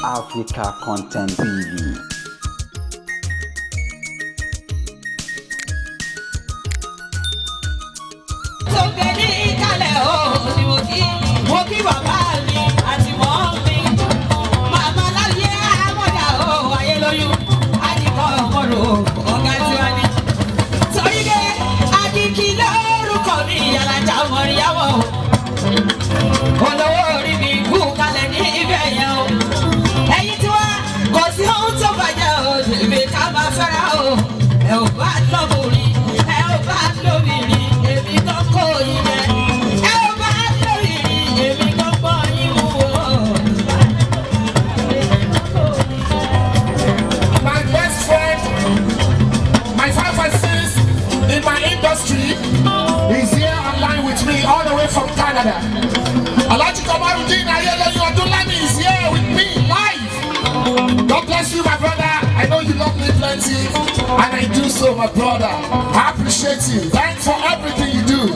Africa Content TV. From Canada, Alhaji Kamarudin Ayele Odunlami is here with me live. God bless you, my brother. I know you love me plenty, and I do so, my brother. I appreciate you. Thanks for everything you do.